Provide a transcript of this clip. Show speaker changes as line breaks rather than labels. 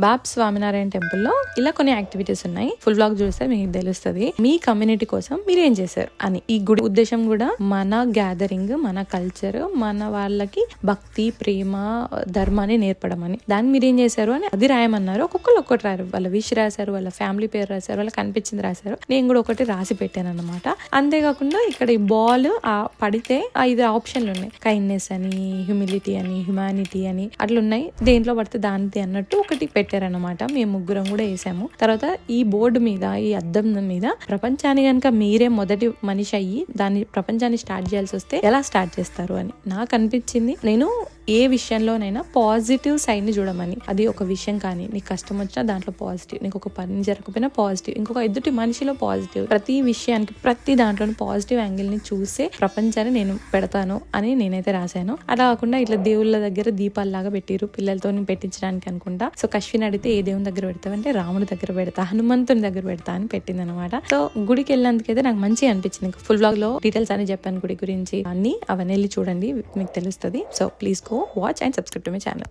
Bob Swaminarayan temple లో ఇలా కొన్ని యాక్టివిటీస్ ఉన్నాయి. ఫుల్ బ్లాగ్ చూస్తే మీకు తెలుస్తుంది. మీ కమ్యూనిటీ కోసం మీరు ఏం చేశారు అని. ఈ గుడి ఉద్దేశం కూడా మన గ్యాదరింగ్, మన కల్చర్, మన వాళ్ళకి భక్తి, ప్రేమ, ధర్మాన్ని నేర్పడం అని. దాన్ని మీరు ఏం చేశారు అని అది రాయమన్నారు. ఒక్కొక్కరు ఒక్కటి రాయారు. వాళ్ళ విష్ రాశారు, వాళ్ళ ఫ్యామిలీ పేరు రాశారు, వాళ్ళకి కనిపించింది రాశారు. నేను కూడా ఒకటి రాసి పెట్టాను అనమాట. అంతేకాకుండా ఇక్కడ ఈ బాల్ పడితే 5 ఆప్షన్లు ఉన్నాయి. కైండ్నెస్ అని, హ్యూమిలిటీ అని, హ్యుమానిటీ అని అట్లా ఉన్నాయి. దేంట్లో పడితే దానిది అన్నట్టు ఒకటి పెట్టారనమాట. మేము ముగ్గురం కూడా వేసాము. తర్వాత ఈ బోర్డు మీద, ఈ అద్దం మీద ప్రపంచాన్ని కనుక మీరే మొదటి మనిషి అయ్యి దాన్ని ప్రపంచాన్ని స్టార్ట్ చేయాల్సి వస్తే ఎలా స్టార్ట్ చేస్తారు అని నాకు అనిపించింది. నేను ఏ విషయంలోనైనా పాజిటివ్ సైడ్ ని చూడమని. అది ఒక విషయం కానీ, నీకు కష్టం వచ్చినా దాంట్లో పాజిటివ్, నీకు ఒక పని జరగకపోయినా పాజిటివ్, ఇంకొక ఎదుటి మనిషిలో పాజిటివ్, ప్రతి విషయానికి ప్రతి దాంట్లో పాజిటివ్ యాంగిల్ ని చూసే ప్రపంచాన్ని నేను పెడతాను అని నేనైతే రాశాను. అలా కాకుండా ఇట్లా దేవుళ్ళ దగ్గర దీపాల్లాగా పెట్టిరు, పిల్లలతో పెట్టించడానికి అనుకుంటా. సో అశ్విన్ అడిగితే ఏ దేవుని దగ్గర పెడతావంటే రాముడి దగ్గర పెడతా, హనుమంతుని దగ్గర పెడతా అని పెట్టింది అనమాట. సో గుడికి వెళ్ళినందుకైతే నాకు మంచిగా అనిపించింది. ఫుల్ బ్లాగ్ లో డీటెయిల్స్ అని చెప్పాను గుడి గురించి అన్ని. అవన్నీ వెళ్ళి చూడండి, మీకు తెలుస్తుంది. So please go watch and subscribe to my channel.